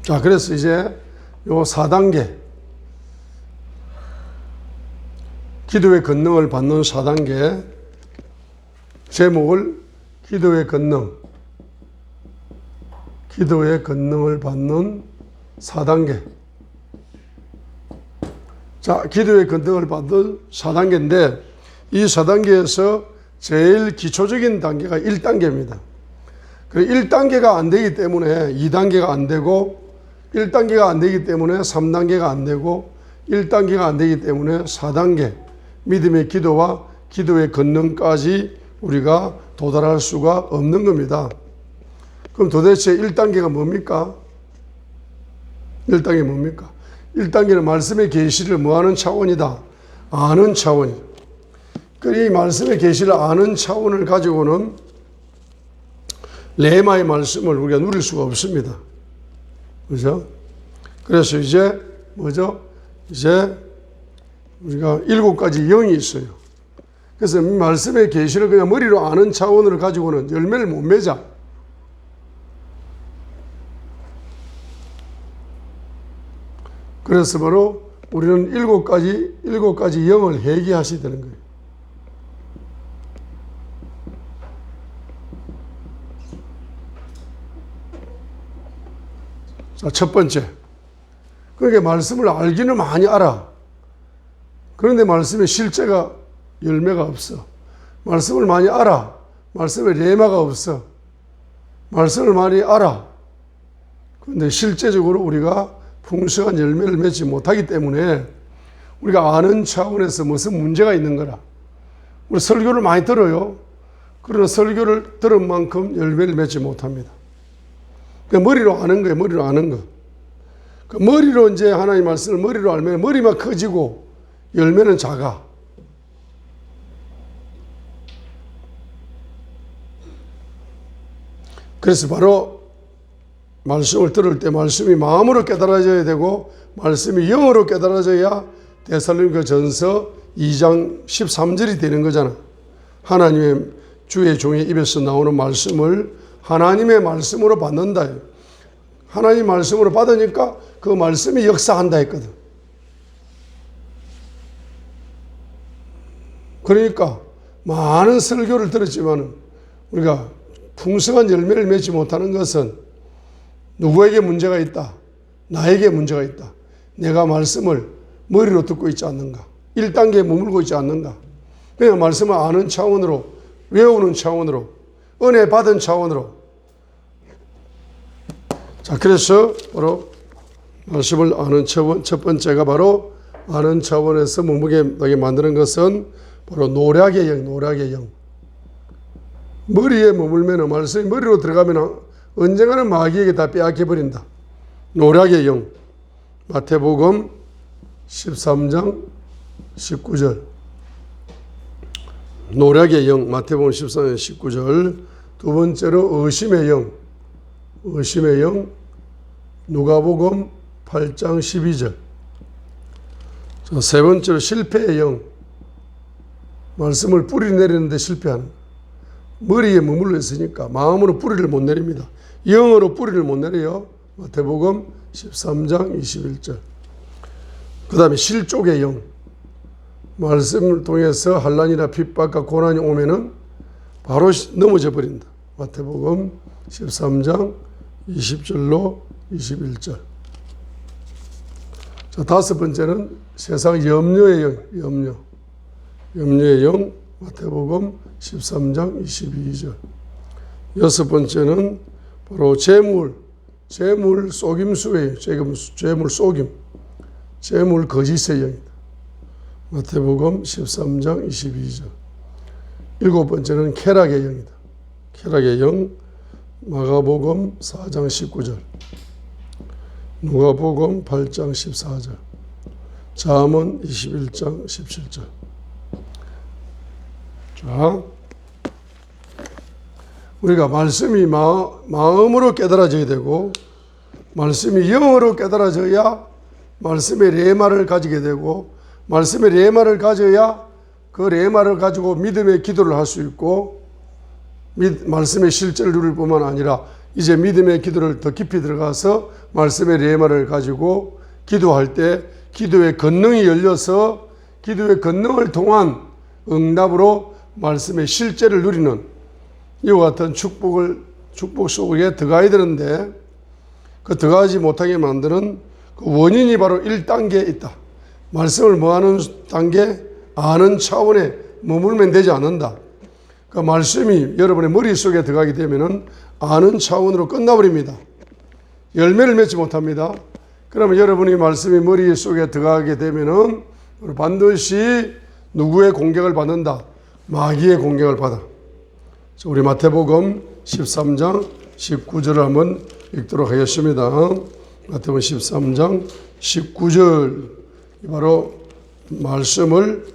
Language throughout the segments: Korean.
자, 그래서 이제 요 4단계, 기도의 권능을 받는 4단계, 제목을 기도의 권능, 기도의 권능을 받는 4단계. 자, 기도의 권능을 받는 4단계인데, 이 4단계에서 제일 기초적인 단계가 1단계입니다. 그리고 1단계가 안 되기 때문에 2단계가 안 되고, 1단계가 안 되기 때문에 3단계가 안 되고, 1단계가 안 되기 때문에 4단계, 믿음의 기도와 기도의 권능까지 우리가 도달할 수가 없는 겁니다. 그럼 도대체 1단계가 뭡니까? 1단계 뭡니까? 1단계는 말씀의 계시를 뭐하는 차원이다? 아는 차원이죠. 이 말씀의 계시를 아는 차원을 가지고는 레마의 말씀을 우리가 누릴 수가 없습니다. 그죠? 그래서 이제 뭐죠? 이제 우리가 7가지 영이 있어요. 그래서 이 말씀의 계시를 그냥 머리로 아는 차원을 가지고는 열매를 못 맺어. 그래서 바로 우리는 7가지 영을 회개하셔야 되는 거예요. 자, 첫 번째. 그러니까 말씀을 알기는 많이 알아. 그런데 말씀의 실제가 열매가 없어. 말씀을 많이 알아. 말씀에 레마가 없어. 말씀을 많이 알아. 그런데 실제적으로 우리가 풍성한 열매를 맺지 못하기 때문에 우리가 아는 차원에서 무슨 문제가 있는 거라. 우리 설교를 많이 들어요. 그러나 설교를 들은 만큼 열매를 맺지 못합니다. 그러니까 머리로 아는 거예요. 머리로 아는 거. 그 머리로 이제 하나님 말씀을 머리로 알면 머리만 커지고 열매는 작아. 그래서 바로 말씀을 들을 때 말씀이 마음으로 깨달아져야 되고 말씀이 영어로 깨달아져야 데살로니가 전서 2장 13절이 되는 거잖아. 하나님의 주의 종의 입에서 나오는 말씀을 하나님의 말씀으로 받는다. 하나님 말씀으로 받으니까 그 말씀이 역사한다 했거든. 그러니까 많은 설교를 들었지만 우리가 풍성한 열매를 맺지 못하는 것은 누구에게 문제가 있다? 나에게 문제가 있다. 내가 말씀을 머리로 듣고 있지 않는가? 1단계에 머물고 있지 않는가? 그냥 말씀을 아는 차원으로, 외우는 차원으로, 은혜 받은 차원으로. 자, 그래서 바로 말씀을 아는 차원, 첫 번째가 바로 아는 차원에서 머무게 만드는 것은 바로 노략의 영, 노략의 영. 머리에 머물면 말씀이 머리로 들어가면 언젠가는 마귀에게 다 빼앗겨버린다. 노략의 영. 마태복음 13장 19절. 노략의 영. 마태복음 13장 19절. 두 번째로 의심의 영. 의심의 영. 누가복음 8장 12절. 자, 세 번째로 실패의 영. 말씀을 뿌리 내리는데 실패하는. 머리에 머물러 있으니까 마음으로 뿌리를 못 내립니다. 영어로 뿌리를 못 내려요. 마태복음 13장 21절. 그 다음에 실족의 영. 말씀을 통해서 환난이나 핍박과 고난이 오면은 바로 넘어져 버린다. 마태복음 13장 20절로 21절. 자, 다섯 번째는 세상 염려의 영, 염려. 염려의 영, 마태복음 13장 22절. 여섯 번째는 바로 재물 속임수의 재물 속임, 재물 거짓의 영이다. 마태복음 13장 22절. 일곱 번째는 쾌락의 영이다. 쾌락의 영, 마가복음 4장 19절. 누가복음 8장 14절. 잠언 21장 17절. 자, 우리가 말씀이 마음으로 깨달아져야 되고 말씀이 영어로 깨달아져야 말씀의 레마를 가지게 되고 말씀의 레마를 가져야 그 레마를 가지고 믿음의 기도를 할 수 있고 말씀의 실제를 누릴 뿐만 아니라 이제 믿음의 기도를 더 깊이 들어가서 말씀의 레마를 가지고 기도할 때 기도의 권능이 열려서 기도의 권능을 통한 응답으로 말씀의 실제를 누리는 이와 같은 축복 속에 들어가야 되는데 그 들어가지 못하게 만드는 그 원인이 바로 1단계에 있다. 말씀을 뭐하는 단계? 아는 차원에 머물면 되지 않는다. 그 말씀이 여러분의 머릿속에 들어가게 되면은 아는 차원으로 끝나버립니다. 열매를 맺지 못합니다. 그러면 여러분이 말씀이 머릿속에 들어가게 되면은 반드시 누구의 공격을 받는다? 마귀의 공격을 받아. 우리 마태복음 13장 19절을 한번 읽도록 하겠습니다. 마태복음 13장 19절 바로 말씀을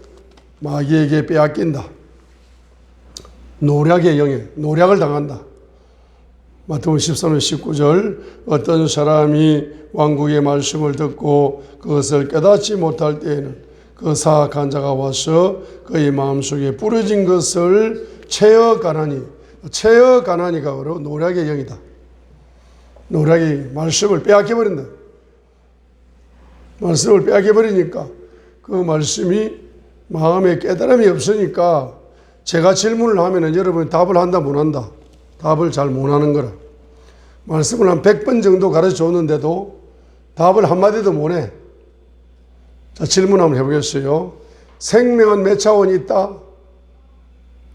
마귀에게 빼앗긴다. 노략의 영에 노략을 당한다. 마태복음 13장 19절 어떤 사람이 왕국의 말씀을 듣고 그것을 깨닫지 못할 때에는 그 사악한 자가 와서 그의 마음속에 뿌려진 것을 채어가나니 채어가나니가 바로 노략의 영이다. 노략이 말씀을 빼앗겨버린다. 말씀을 빼앗겨버리니까 그 말씀이 마음에 깨달음이 없으니까 제가 질문을 하면 여러분이 답을 한다 못한다. 답을 잘 못하는 거라. 말씀을 한 100번 정도 가르쳐 줬는데도 답을 한마디도 못해. 자, 질문 한번 해보겠어요. 생명은 몇 차원이 있다?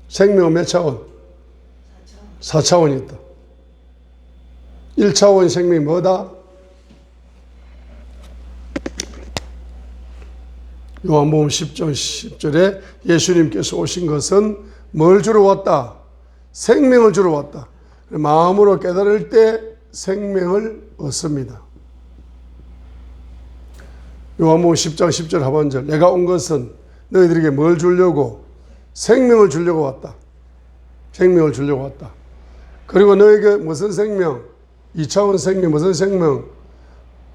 생명은 몇 차원? 4차원이 있다. 1차원 생명이 뭐다? 요한복음 10장 10절에 예수님께서 오신 것은 뭘 주러 왔다? 생명을 주러 왔다. 마음으로 깨달을 때 생명을 얻습니다. 요한복음 10장 10절 하반절 내가 온 것은 너희들에게 뭘 주려고? 생명을 주려고 왔다. 생명을 주려고 왔다. 그리고 너에게 무슨 생명? 2차원 생명 무슨 생명?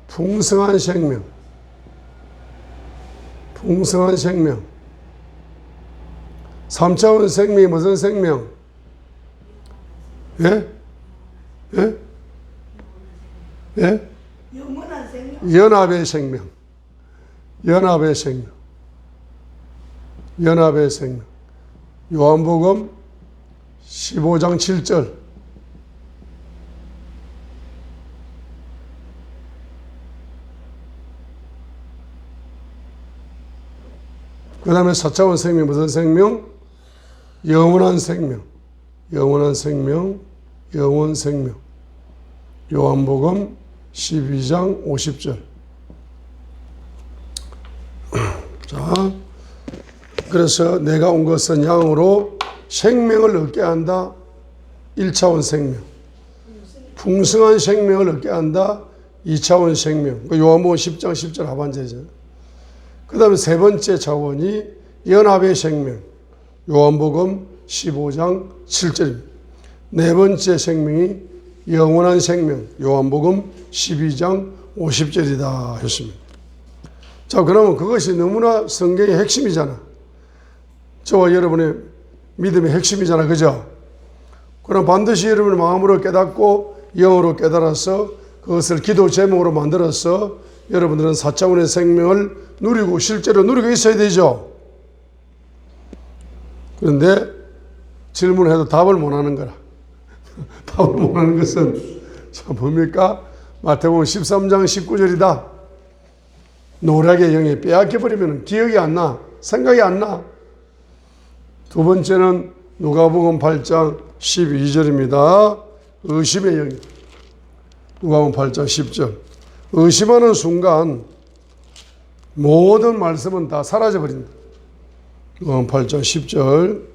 풍성한 생명. 풍성한 생명. 3차원 생명이 무슨 생명? 예? 예? 예? 영원한 생명. 연합의 생명. 연합의 생명. 연합의 생명. 요한복음 15장 7절. 그 다음에 4차원 생명 무슨 생명? 영원한 생명. 영원한 생명. 영원 생명. 요한복음 12장 50절. 자, 그래서 내가 온 것은 양으로 생명을 얻게 한다. 1차원 생명. 풍성한 생명을 얻게 한다. 2차원 생명. 요한복음 10장 10절 하반절이죠. 그 다음에 세 번째 차원이 연합의 생명. 요한복음 15장 7절입니다. 네 번째 생명이 영원한 생명. 요한복음 12장 50절이다 했습니다. 자, 그러면 그것이 너무나 성경의 핵심이잖아. 저와 여러분의 믿음의 핵심이잖아. 그죠? 그럼 반드시 여러분의 마음으로 깨닫고 영으로 깨달아서 그것을 기도 제목으로 만들어서 여러분들은 4차원의 생명을 누리고 실제로 누리고 있어야 되죠. 그런데 질문을 해도 답을 못하는 거라. 답을 못하는 것은 자 뭡니까? 마태복음 13장 19절이다. 노략의 영에 빼앗겨버리면 기억이 안 나. 생각이 안 나. 두 번째는 누가복음 8장 12절입니다. 의심의 영이. 누가복음 8장 10절. 의심하는 순간 모든 말씀은 다 사라져버린다. 누가복음 8장 10절.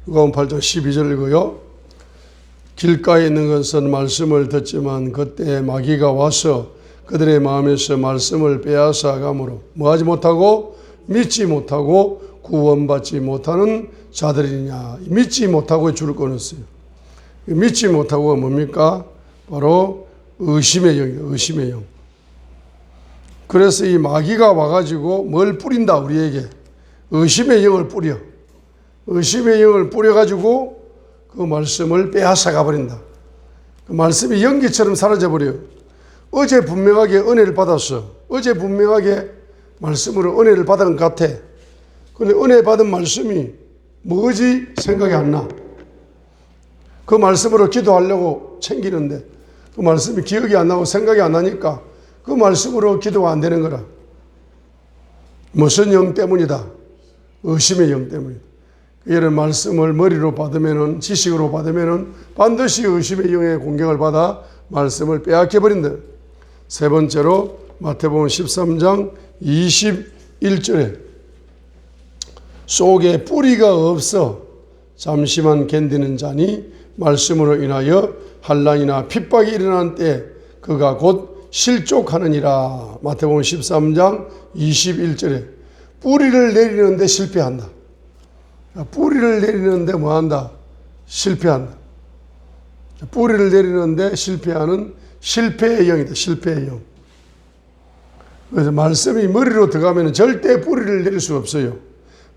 누가복음 8장 12절 읽어요. 길가에 있는 것은 말씀을 듣지만 그때 마귀가 와서 그들의 마음에서 말씀을 빼앗아 가므로 뭐하지 못하고 믿지 못하고 구원받지 못하는 자들이냐. 믿지 못하고의 줄을 끊었어요. 믿지 못하고가 뭡니까? 바로 의심의 영이다. 의심의 영. 그래서 이 마귀가 와가지고 뭘 뿌린다 우리에게. 의심의 영을 뿌려. 의심의 영을 뿌려가지고 그 말씀을 빼앗아가 버린다. 그 말씀이 연기처럼 사라져버려요. 어제 분명하게 은혜를 받았어. 어제 분명하게 말씀으로 은혜를 받은 것 같아. 근데 은혜 받은 말씀이 뭐지 생각이 안 나. 그 말씀으로 기도하려고 챙기는데 그 말씀이 기억이 안 나고 생각이 안 나니까 그 말씀으로 기도가 안 되는 거라. 무슨 영 때문이다? 의심의 영 때문이다. 이런 말씀을 머리로 받으면은, 지식으로 받으면은 반드시 의심의 영의 공격을 받아 말씀을 빼앗겨 버린다. 세 번째로 마태복음 13장 21절에 속에 뿌리가 없어 잠시만 견디는 자니 말씀으로 인하여 환난이나 핍박이 일어난 때 그가 곧 실족하느니라. 마태복음 13장 21절에 뿌리를 내리는데 실패한다. 뿌리를 내리는데 뭐한다? 실패한다. 뿌리를 내리는데 실패하는 실패의 영이다. 실패의 영. 그래서 말씀이 머리로 들어가면 절대 뿌리를 내릴 수 없어요.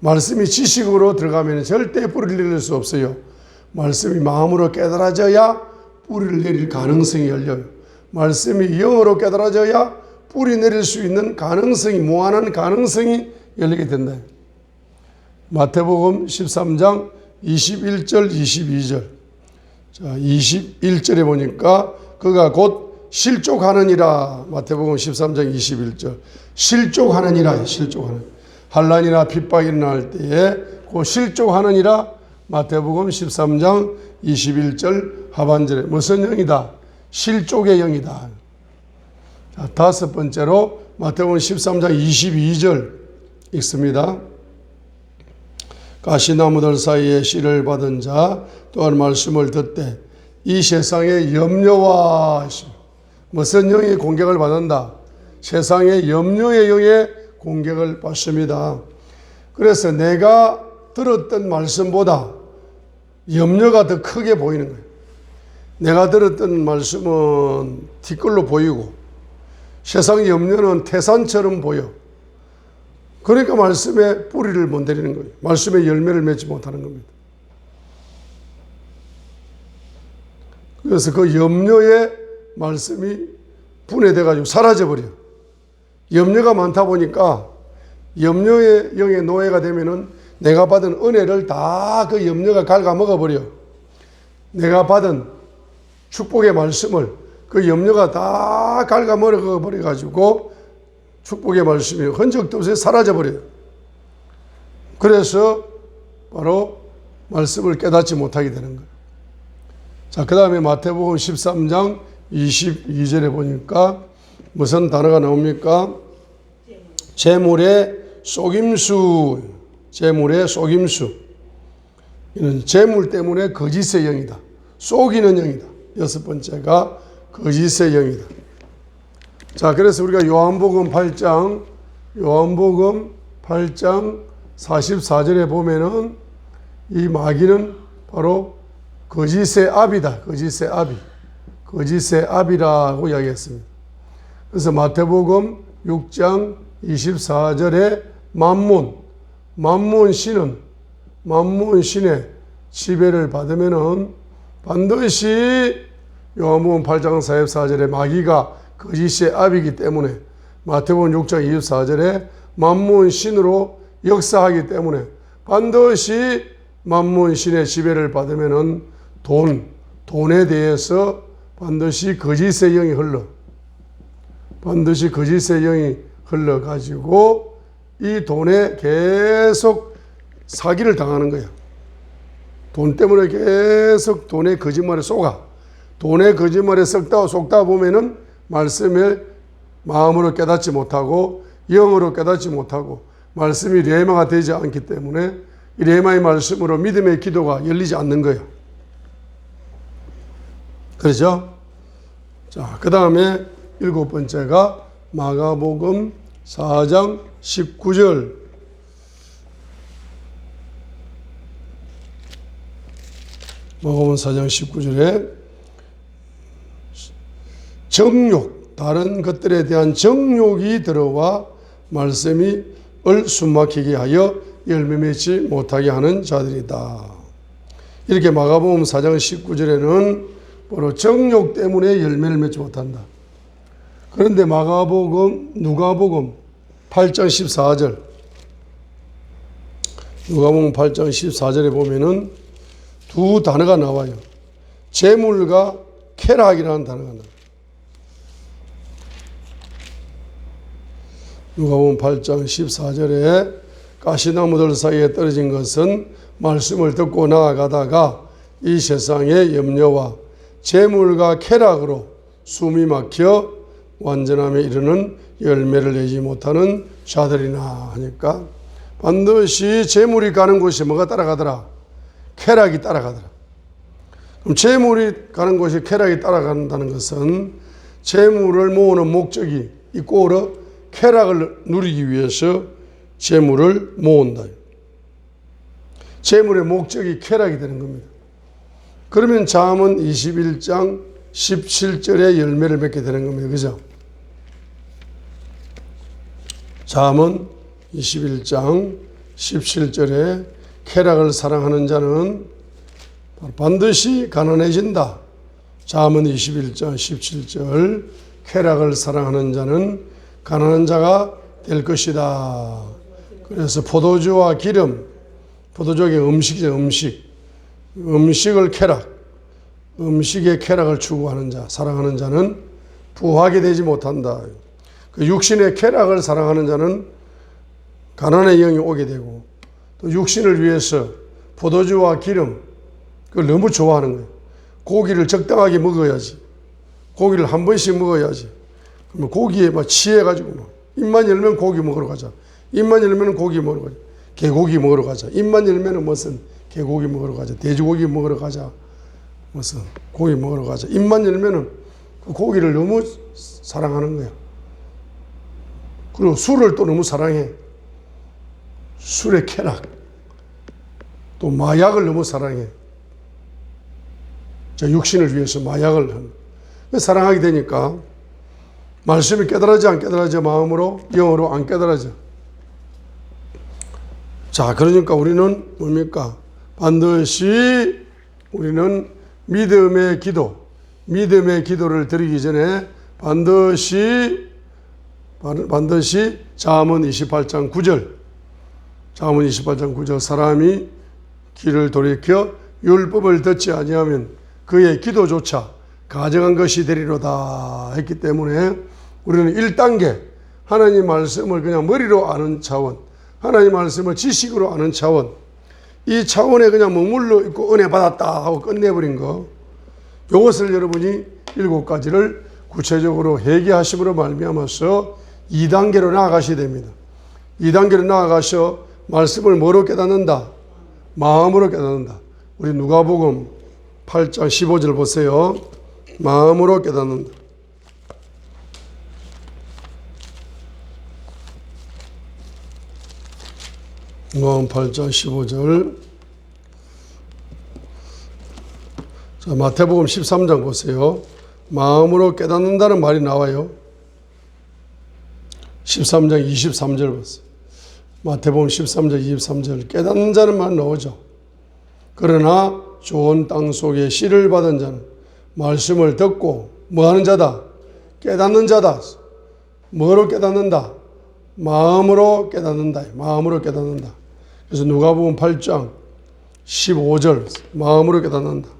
말씀이 지식으로 들어가면 절대 뿌리를 내릴 수 없어요. 말씀이 마음으로 깨달아져야 뿌리를 내릴 가능성이 열려요. 말씀이 영으로 깨달아져야 뿌리 내릴 수 있는 가능성이, 무한한 가능성이 열리게 된다. 마태복음 13장 21절 22절. 자, 21절에 보니까 그가 곧 실족하느니라. 마태복음 13장 21절. 실족하느니라. 실족하느니라. 환난이나 핍박이 일어날 때에 곧 실족하느니라. 마태복음 13장 21절 하반절에 무슨 영이다? 실족의 영이다. 자, 다섯 번째로 마태복음 13장 22절 읽습니다. 가시나무들 사이에 씨를 받은 자 또한 말씀을 듣되 이 세상의 염려와 무슨 영의 공격을 받는다? 세상의 염려의 영의 공격을 받습니다. 그래서 내가 들었던 말씀보다 염려가 더 크게 보이는 거예요. 내가 들었던 말씀은 티끌로 보이고 세상 염려는 태산처럼 보여. 그러니까 말씀에 뿌리를 못 내리는 거예요. 말씀에 열매를 맺지 못하는 겁니다. 그래서 그 염려의 말씀이 분해돼가지고 사라져버려요. 염려가 많다 보니까 염려의 영의 노예가 되면은 내가 받은 은혜를 다 그 염려가 갉아먹어버려. 내가 받은 축복의 말씀을 그 염려가 다 갉아먹어버려가지고 축복의 말씀이 흔적도 없이 사라져버려요. 그래서 바로 말씀을 깨닫지 못하게 되는 거예요. 자, 그 다음에 마태복음 13장 22절에 보니까 무슨 단어가 나옵니까? 재물의 속임수. 재물의 속임수. 이는 재물 때문에 거짓의 영이다. 속이는 영이다. 여섯 번째가 거짓의 영이다. 자, 그래서 우리가 요한복음 8장 44절에 보면은 이 마귀는 바로 거짓의 압이다. 거짓의 압이. 거짓의 압이라고 이야기했습니다. 그래서 마태복음 6장 24절에 만문 신의 지배를 받으면은 반드시 요한복음 8장 44절에 마귀가 거짓의 압이기 때문에 마태복음 6장 24절에 만문 신으로 역사하기 때문에 반드시 만문 신의 지배를 받으면은 돈에 대해서 반드시 거짓의 영이 흘러. 반드시 거짓의 영이 흘러가지고 이 돈에 계속 사기를 당하는 거야. 돈 때문에 계속 돈의 거짓말에 속아. 돈의 거짓말에 속다 보면은 말씀을 마음으로 깨닫지 못하고 영으로 깨닫지 못하고 말씀이 레마가 되지 않기 때문에 이 레마의 말씀으로 믿음의 기도가 열리지 않는 거예요. 그렇죠? 자, 그 다음에 일곱 번째가 마가복음 4장 19절. 마가복음 4장 19절에 정욕, 다른 것들에 대한 정욕이 들어와 말씀이 숨막히게 하여 열매 맺지 못하게 하는 자들이다. 이렇게 마가복음 4장 19절에는 바로 정욕 때문에 열매를 맺지 못한다. 그런데 누가복음 8장 14절, 누가복음 8장 14절에 보면은 두 단어가 나와요. 재물과 쾌락이라는 단어가 나와요. 누가복음 8장 14절에 가시나무들 사이에 떨어진 것은 말씀을 듣고 나아가다가 이 세상의 염려와 재물과 쾌락으로 숨이 막혀 완전함에 이르는 열매를 내지 못하는 자들이나 하니까 반드시 재물이 가는 곳이 뭐가 따라가더라? 쾌락이 따라가더라. 그럼 재물이 가는 곳이 쾌락이 따라간다는 것은 재물을 모으는 목적이 있고 쾌락을 누리기 위해서 재물을 모은다. 재물의 목적이 쾌락이 되는 겁니다. 그러면 잠언 21장 17절에 열매를 맺게 되는 겁니다. 그죠? 잠언 21장 17절에 쾌락을 사랑하는 자는 반드시 가난해진다. 잠언 21장 17절 쾌락을 사랑하는 자는 가난한 자가 될 것이다. 그래서 포도주와 기름, 포도주가 음식이죠. 음식을 쾌락, 음식의 쾌락을 추구하는 자, 사랑하는 자는 부하게 되지 못한다. 그 육신의 쾌락을 사랑하는 자는 가난의 영이 오게 되고, 또 육신을 위해서 포도주와 기름, 그걸 너무 좋아하는 거예요. 고기를 적당하게 먹어야지. 고기를 한 번씩 먹어야지. 그러면 고기에 막 취해가지고 막 입만 열면 고기 먹으러 가자. 입만 열면 고기 먹으러 가자. 개고기 먹으러 가자. 입만 열면 무슨 개고기 먹으러 가자. 돼지고기 먹으러 가자. 무슨 고기 먹으러 가자. 입만 열면 그 고기를 너무 사랑하는 거야. 그리고 술을 또 너무 사랑해. 술의 쾌락. 또 마약을 너무 사랑해. 자, 육신을 위해서 마약을 하는. 사랑하게 되니까 말씀이 깨달아져 안 깨달아져 마음으로 영으로 안 깨달아져. 자, 그러니까 우리는 뭡니까? 반드시 우리는 믿음의 기도를 드리기 전에 반드시 잠언 28장 9절 사람이 귀를 돌이켜 율법을 듣지 아니하면 그의 기도조차 가정한 것이 되리로다 했기 때문에 우리는 1단계 하나님 말씀을 그냥 머리로 아는 차원, 하나님 말씀을 지식으로 아는 차원, 이 차원에 그냥 머물러 있고 은혜 받았다 하고 끝내버린 거, 이것을 여러분이 7가지를 구체적으로 회개하심으로 말미암아서 2단계로 나아가셔야 됩니다. 2단계로 나아가셔 말씀을 뭐로 깨닫는다? 마음으로 깨닫는다. 우리 누가복음 8장 15절 보세요. 마음으로 깨닫는다. 누가복음 8장 15절. 자, 마태복음 13장 보세요. 마음으로 깨닫는다는 말이 나와요. 13장 23절 보세요. 마태복음 13장 23절. 깨닫는 자는 말 나오죠. 그러나 좋은 땅 속에 씨를 받은 자는 말씀을 듣고 뭐하는 자다? 깨닫는 자다. 뭐로 깨닫는다? 마음으로 깨닫는다. 마음으로 깨닫는다. 그래서 누가복음 8장 15절 마음으로 깨닫는다.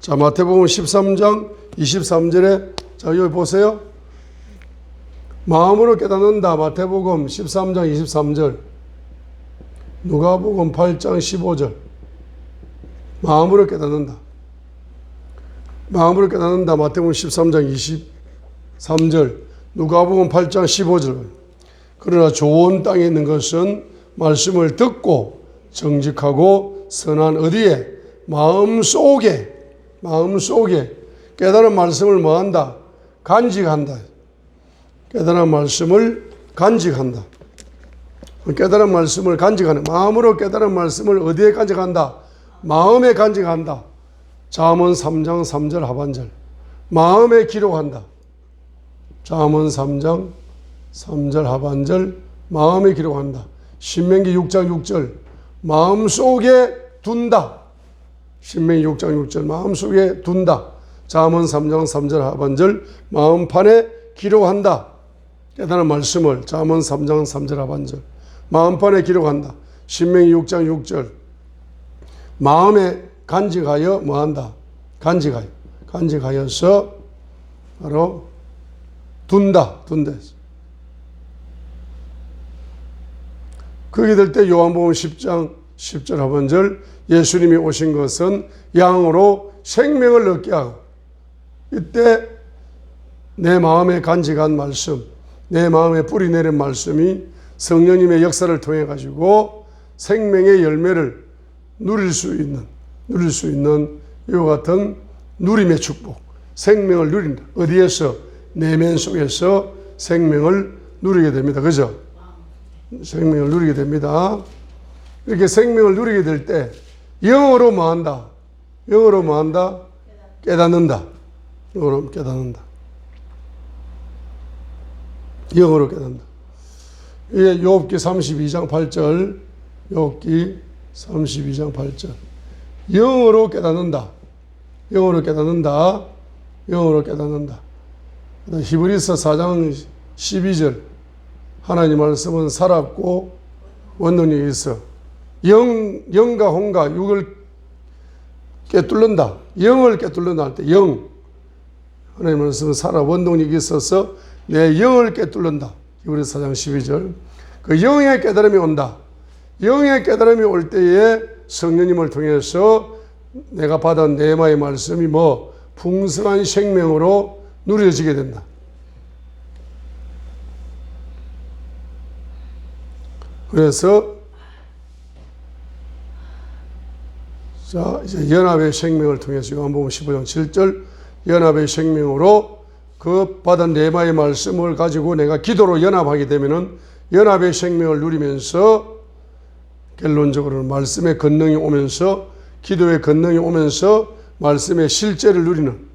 자, 마태복음 13장 23절에 자, 여기 보세요. 마음으로 깨닫는다. 마태복음 13장 23절. 누가복음 8장 15절. 마음으로 깨닫는다. 마음으로 깨닫는다. 마태복음 13장 23절. 누가복음 8장 15절. 그러나 좋은 땅에 있는 것은 말씀을 듣고 정직하고 선한 어디에? 마음속에 깨달은 말씀을 뭐한다? 간직한다. 깨달은 말씀을 간직한다. 깨달은 말씀을 간직하는, 마음으로 깨달은 말씀을 어디에 간직한다? 마음에 간직한다. 잠언 3장 3절 하반절. 마음에 기록한다. 잠언 3장 3절 하반절 마음에 기록한다. 신명기 6장 6절 마음속에 둔다. 신명기 6장 6절 마음속에 둔다. 잠언 3장 3절 하반절 마음판에 기록한다. 깨달은 말씀을 잠언 3장 3절 하반절 마음판에 기록한다. 신명기 6장 6절 마음에 간직하여 뭐한다? 간직하여서 바로 둔다. 그렇게 될 때 요한복음 10장 10절 하반절 예수님이 오신 것은 양으로 생명을 얻게 하고, 이때 내 마음에 간직한 말씀, 내 마음에 뿌리내린 말씀이 성령님의 역사를 통해 가지고 생명의 열매를 누릴 수 있는 이와 같은 누림의 축복, 생명을 누린다. 어디에서? 내면 속에서 생명을 누리게 됩니다. 그죠? 생명을 누리게 됩니다. 이렇게 생명을 누리게 될 때 영어로 뭐한다? 깨닫는다. 영어로 깨닫는다. 이게 욥기 32장 8절, 욥기 32장 8절. 영어로 깨닫는다. 히브리서 4장 12절 하나님 말씀은 살았고 원능력이 있어 영과 혼과 육을 꿰뚫는다. 영을 꿰뚫는다 할 때 하나님 말씀은 살아 원능력이 있어서 내 영을 꿰뚫는다. 히브리서 4장 12절. 그 영의 깨달음이 온다. 영의 깨달음이 올 때에 성령님을 통해서 내가 받은 네마의 말씀이 풍성한 생명으로 누려지게 된다. 그래서 이제 연합의 생명을 통해서 요한복음 15장 7절 연합의 생명으로 그 받은 네마의 말씀을 가지고 내가 기도로 연합하게 되면은 연합의 생명을 누리면서 결론적으로는 말씀의 권능이 오면서 기도의 권능이 오면서 말씀의 실제를 누리는